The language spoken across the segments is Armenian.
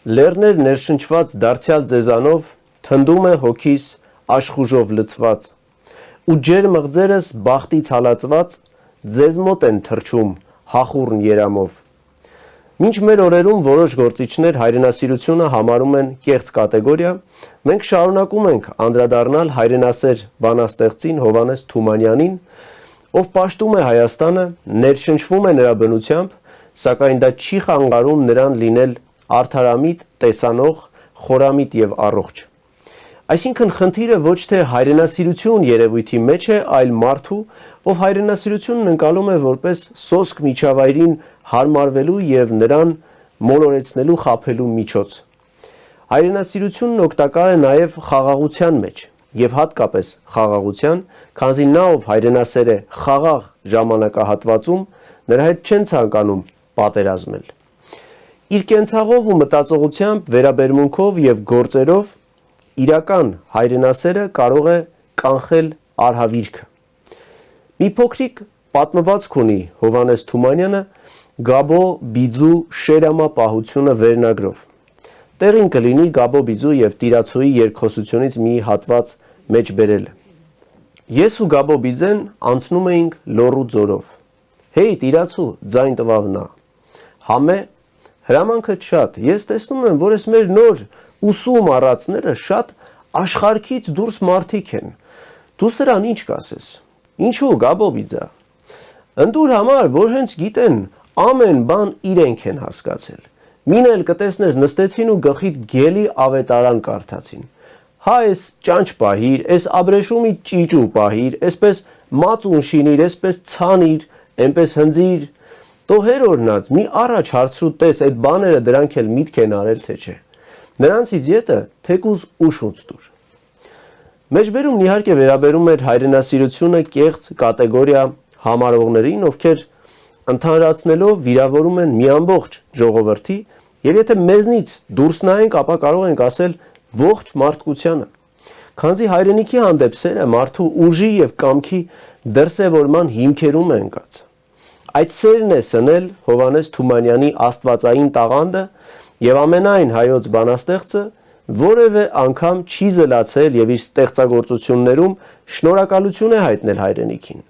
Լեռներ ներշնչված դարձյալ ձեզանով, թնդում է հոգիս աշխուժով լցված, ու ջեր մղձերս բախտից հալածված, ձեզ մոտ են թռչում հախուռն երամով։ Մինչ մեր օրերում որոշ գործիչներ հայրենասիրությունը համարում են կեղծ կատեգորիա, մենք շարունակում ենք անդրադառնալ հայրենասեր բանաստեղծին Հովհաննես Թումանյանին, ով պաշտում է Հայաստանը, ներշնչվում է նրա բնությամբ, սակայն դա չի խանգարում նրան լինել արդարամիտ, տեսանող, խորամիտ և առողջ։ Այսինքն խնդիրը ոչ թե հայրենասիրություն երևույթի մեջ է, այլ մարդու, ով հայրենասիրությունն ընկալում է որպես սոսկ միջավայրին հարմարվելու և նրան մոլորեցնելու խաբելու միջոց։ Հայրենասիրությունն օգտակար է նաև խաղաղության մեջ, և հատկապես խաղաղության, քանզի նա, ով հայրենասեր է խաղաղ ժամանակահատվածում, նրա հետ չեն ցանկանում պատերազմել։ Իր կենցաղով ու մտածողությամբ, վերաբերմունքով և գործերով իրական հայրենասերը կարող է կանխել արհավիրքը։ Մի փոքրիկ պատմվածք ունի Հովհաննես Թումանյանը Գաբո Բիձու «Շերամա պահությունը» վերնագրով։ Տեղին կլինի Գաբո Բիձու և տիրացուի երկխոսությունից մի հատված մեջբերելը։ Ես ու Գաբո Բիձեն անցնում էինք լոռու ձորով։ «Հեյ, տիրացու», ձայն տվավ նա։ «Համե»։ «Հրամանքդ շատ, ես տեսնում եմ, որ այս մեր նոր ուսում առածները շատ աշխարհքից դուրս մարդիկ են, դու սրան ինչ կասես»։ «Ինչու, Գաբո Բիձա»։ «Ընդուր համար, որ հենց գիտեն, ամեն բան իրենք են հասկացել։ Մին էլ կտեսնես նստեցին ու գլխիդ գելի ավետարան կարդացին։ Հա էս ճանճ պահիր, էս աբրեշումի ճիճու պահիր, էսպես մածուն շինիր, էսպես ցանիր, էնպես հնձիր։ Տո հեր օրնած, մի առաջ հարցրու տես այդ բաները դրանք էլ միտք են արել թե չէ։ Նրանցից ետը թեկուզ ուշուց տուր»։ Մեջբերումն իհարկե վերաբերում էր հայրենասիրությունը կեղծ կատեգորիա համարողներին, ովքեր ընդհանրացնելով վիրավորում են մի ամբողջ ժողովրդի, և եթե մեզնից դուրս նայենք, ապա կարող ենք ասել ողջ մարդկությանը։ Քանզի հայրենիքի հանդեպ սերը մարդու ուժի և կամքի դրսևորման հիմքերում է ընկած։ Այդ սերն է սնել Հովհաննես Թումանյանի աստվածային տաղանդը, և ամենայն հայոց բանաստեղծը որևէ անգամ չի զլացել և իր ստեղծագործություններում շնորհակալություն է հայտնել հայրենիքին,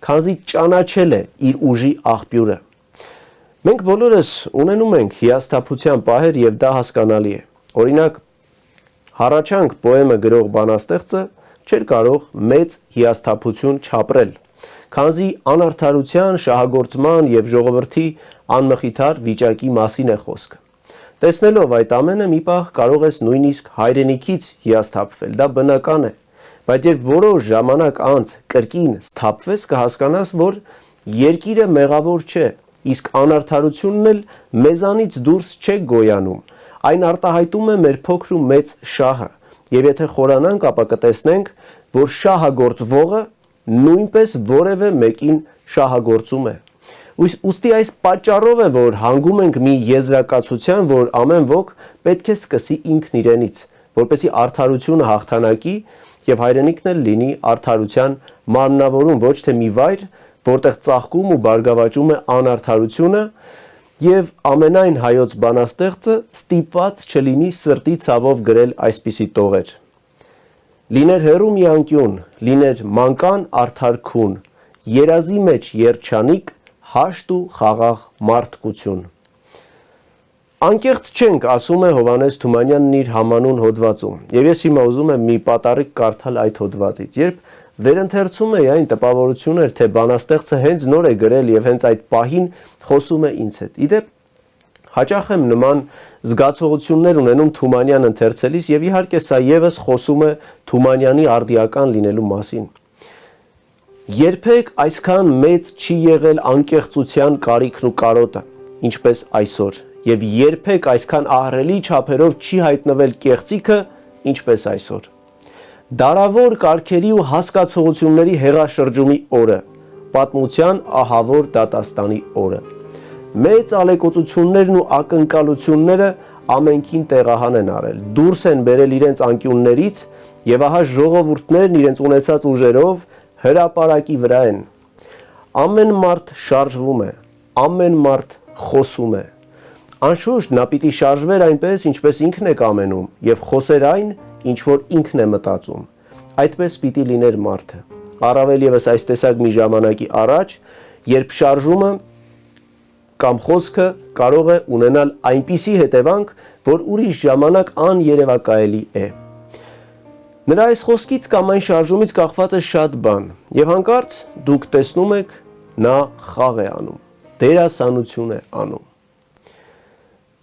քանզի ճանաչել է իր ուժի աղբյուրը։ Մենք բոլորս ունենում ենք հիասթափության պահեր և դա հասկանալի է։ Օրինակ, «Հառաչանք» պոեմը գրող բանաստեղծը չէր կարող մեծ հիասթափություն չապրել, քանզի անարդարության, շահագործման և ժողովրդի անմխիթար վիճակի մասին է խոսքը։ Տեսնելով այդ ամենը, մի պահ կարող ես նույնիսկ հայրենիքից հիասթափվել, դա բնական է, բայց երբ որոշ ժամանակ անց կրկին սթափվես, կհասկանաս, որ երկիրը մեղավոր չէ, իսկ անարդարությունն էլ մեզանից դուրս չէ գոյանում, այն արտահայտում է մեր փոքր ու մեծ շահը, և եթե խորանանք, ապա կտեսնենք, որ շահագործվողը նույնպես որևէ մեկին շահագործում է։ Ուստի այս պատճառով է, որ հանգում ենք մի եզրակացության, որ ամեն ոք պետք է սկսի ինքն իրենից, որպեսզի արդարությունը հաղթանակի և հայրենիքն էլ լինի արդարության մարմնավորում, ոչ թե մի վայր, որտեղ ծաղկում ու բարգավաճում է անարդարությունը, և ամենայն հայոց բանաստեղծը ստիպված չլինի սրտի ցավով գրել այսպիսի տողեր. «Լիներ հեռու մի անկյուն, լիներ մանկան արդար քուն, երազի մեջ երջանիկ, հաշտ ու խաղաղ մարդկություն»։ Անկեղծ չենք, ասում է Հովհաննես Թումանյանն իր համանուն հոդվածում, և ես հիմա ուզում եմ մի պատառիկ կարդալ այդ հոդվածից, երբ վերընթերցում էի, այն տպավորություն էր, թե բանաստեղծը հենց նոր է գրել և հենց այդ պահին խոսում է ինձ հետ։ Ի դեպ, հաճախ եմ նման զգացողություններ ունենում Թումանյան ընթերցելիս, և իհարկե սա ևս խոսում է Թումանյանի արդիական լինելու մասին։ Երբեք այսքան մեծ չի եղել անկեղծության կարիքն ու կարոտը, ինչպես այսօր, և երբեք այսքան ահռելի չափերով չի հայտնվել կեղծիքը, ինչպես այսօր։ Դարավոր կարգերի ու հասկացությունների հեղաշրջումի օրը, պատմության ահավոր դատաստանի օրը։ Մեծ ալեկոծություններն ու ակնկալությունները ամենքին տեղահան են արել, դուրս են բերել իրենց անկյուններից, և ահա ժողովուրդներն իրենց ունեցած ուժերով հրապարակի վրա են։ Ամեն մարդ շարժվում է, ամեն մարդ խոսում է, Անշուշտ նա պիտի շարժվեր այնպես, ինչպես ինքն է կամենում, եւ խոսեր այն, ինչ որ ինքն է մտածում։ Այդպես պիտի լիներ մարդը։ Առավել եւս այս տեսակ մի ժամանակի առաջ, երբ շարժումը կամ խոսքը կարող է ունենալ այնպիսի հետևանք, որ ուրիշ ժամանակ աներևակայելի է։ Նրա այս խոսքից կամ այն շարժումից կախված է շատ բան, եւ հանկարծ դուք տեսնում եք, նա խաղ է անում, դերասանություն է անում։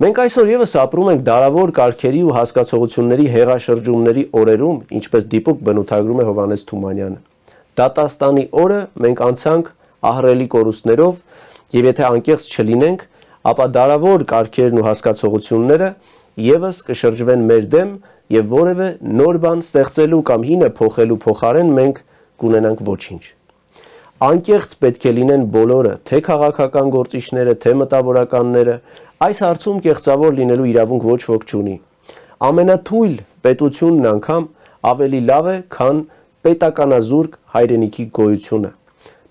Մենք այսօր եւս ապրում ենք դարավոր կարգերի ու հասկացողությունների հեղաշրջումների օրերում, ինչպես դիպուկ բնութագրում է Հովհաննես Թումանյանը։ Դատաստանի օրը մենք անցանք ահռելի կորուստներով, եւ եթե անկեղծ չլինենք, ապա դարավոր կարգերն ու հասկացողությունները եւս կշրջվեն մեր դեմ եւ որևէ նոր բան ստեղծելու կամ հինը փոխելու փոխարեն մենք կունենանք ոչինչ։ Անկեղծ պետք է լինեն բոլորը, թե քաղաքական գործիչները, թե մտավորականները, այս հարցում կեղծավոր լինելու իրավունք ոչ ոք չունի։ Ամենաթույլ պետությունն անգամ ավելի լավ է, քան պետականազուրկ հայրենիքի գոյությունը։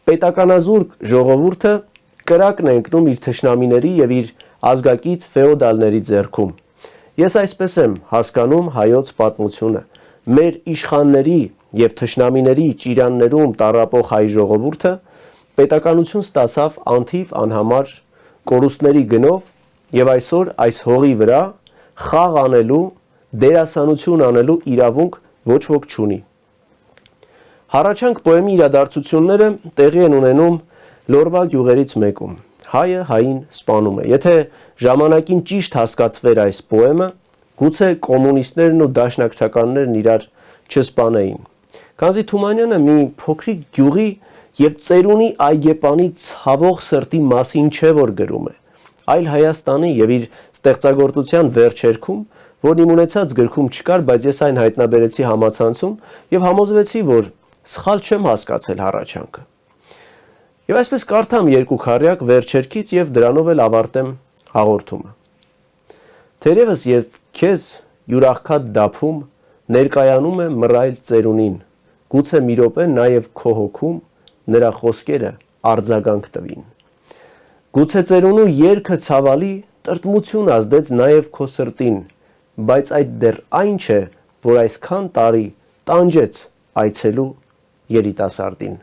Պետականազուրկ ժողովուրդը կրակն է ընկնում իր թշնամիների եւ իր ազգակից ֆեոդալների ձեռքում։ Ես այսպես եմ հասկանում հայոց պատմությունը։ Մեր իշխանների եւ թշնամիների ճիրաններում տառապող հայ ժողովուրդը պետականություն ստացավ անթիվ անհամար կորուստների գնով եւ այսօր այս հողի վրա խաղ անելու, դերասանություն անելու իրավունք ոչ ոք չունի։ Հառաչանք պոեմի իրադարձությունները տեղի են ունենում Լորվա գյուղերից մեկում։ Հայը հային սպանում է։ Եթե ժամանակին ճիշտ հասկացվեր այս պոեմը, գուցե կոմունիստներն ու դաշնակցականներն իրար չսպանեին։ Քանզի Թումանյանը մի փոքրիկ գյուղի եւ ծերունի այգեպանի ցավող սրտի մասին չէ որ գրում է, այլ Հայաստանի եւ իր ստեղծագործության վերջերքում, որն իմ ունեցած գրքում չկար, բայց ես այն հայտնաբերեցի համացանցում եւ համոզվեցի, որ սխալ չեմ հասկացել հառաչանքը։ Եվ այսպես կարդամ երկու քառյակ վերջերքից եւ դրանով էլ ավարտեմ հաղորդումը։ Թերևս եւ քեզ յուրախքատ դափում ներկայանում է մռայլ ծերունին, գուցե մի րոպե նաեւ քո հոգում նրա խոսքերը արձագանք տվին։ Գուցե ծերունու երգը ցավալի տրտմություն ազդեց նաեւ քո սրտին, բայց այդ դեռ այն չէ, որ այսքան տարի տանջեց այցելու երիտասարդին։